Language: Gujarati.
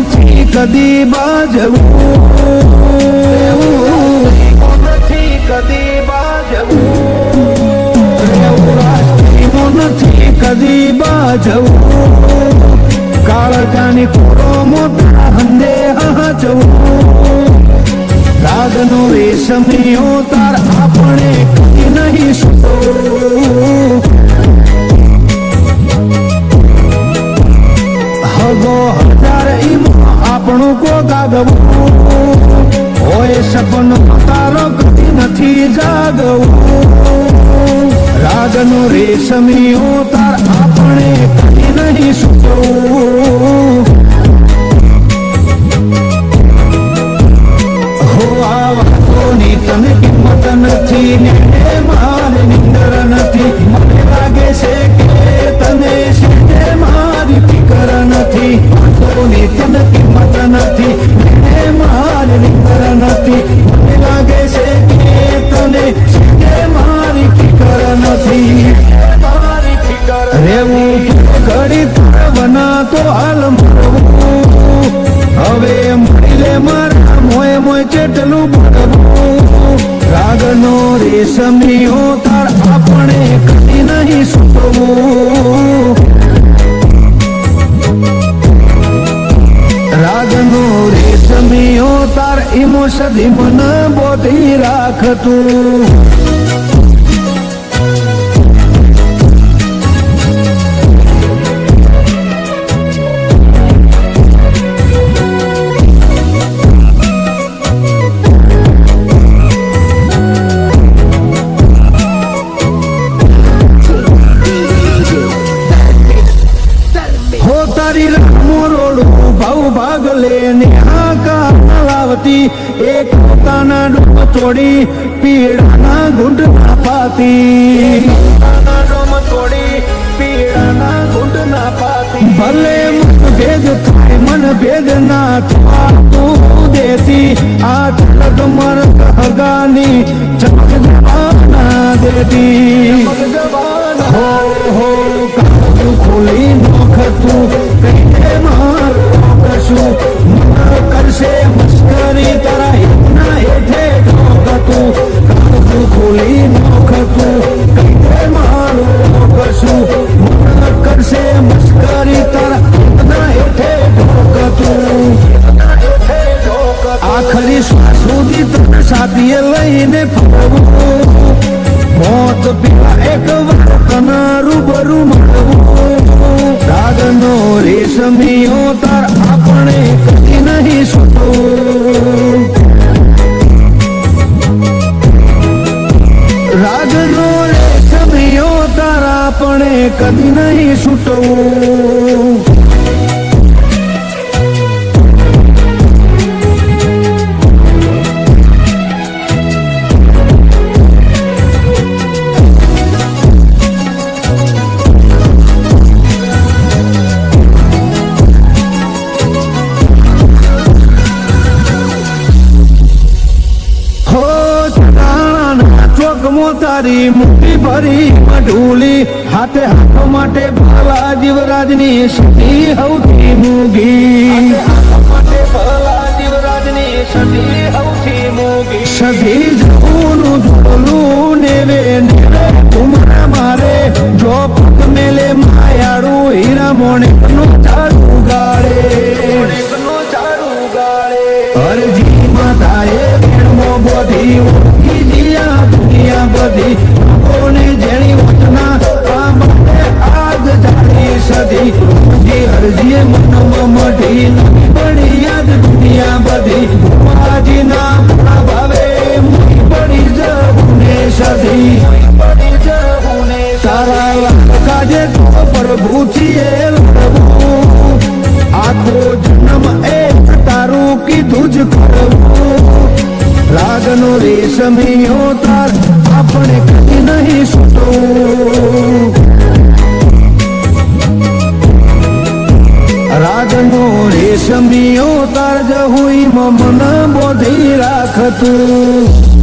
નથી કદી બાજવું નથી કદી બાજવું નથી કદી બાજવું કાળજાની કોરો મોટા હંદે હાચવું રાગનો રેશમિયો તાર આપણે કદી નહીં સુતવું હગો હજાર આપણું કો ગાગવું હોય સપનું તારો કદી નથી જાગવું રાગનો રેશમિયો તાર આપણે કદી નહીં સુતવું હો આ વાતોની તને કિંમત નથી ને મારી નિંદર નથી મને લાગે છે કે તને છે મારી ફિકર નથી વાતોની તને કિંમત નથી ને મારી નિંદર નથી મને લાગે છે કે તને છે મારી ફિકર નથી મારી ફિકર રેવું ઘડી તરવના તો હાલ મરવું હવે મળીલે મારા મોય મોય ચેટલું પડવું રાગનો રેશમિયો તાર આપણે કદી નહીં સુતવું રાગનો રેશમિયો તાર ઈમો સદી મન બોધી રાખતું એક પોતાના ડોમ તોડી પીડાના ગુંડ ના પાતી ડોમ તોડી પીડાના ગુંડ ના પાતી ભલે મતભેદ થાય મન ભેદ ના થવા તું દેતી આ તલક મરદ હગાની ચમક જવાના દેતી હો હો કાજુ ખોલી નોખતું કહીને માર કશું કરશે મસ્કરી તારા હિતના હેઠે ઠોકતું કાજુ ખોલી નોખતું કહીને મારું કશું કરશે મસ્કરી તારા હિતના હેઠે ઠોકતું આખરી શ્વાસ સુધી તને સાથીએ લઈને ફરવું મોત પીલા એક વાર તના રૂબરૂ મળવું રાગનો રેશમિયો તાર આપણે કદી નહીં સુતવું રાગનો રેશમિયો તાર આપણે કદી નહીં સુતવું તારી મુઠ્ઠી ભરી મઢુલી હાથે હાથો માટે ભલા જીવરાજની સતી હૌથી મૂગી માટે ભલા જીવરાજની સતી હૌથી મૂગી સધી જવું ઝોલું નેવે નેવે ઉમરા મારે જો પગ મેલે માયાળું હીરા મોણેકનું ઝાડું ગાળે અરજી માતાએ ભેણમો બોધી ઓળખી દિયા દુનિયા બધી લોકોને જેણી વચના આ માટે આગ જાળી સદી જી અરજીએ મનમાં મઢી નવી પડી યાદ દુનિયા બધી બાજીના ભાવે રેશમીઓ તાર આપણે કદી નહીં છૂટવું. રાજનો રેશમીઓ તાર જહુઈ મન બોધી રાખતું.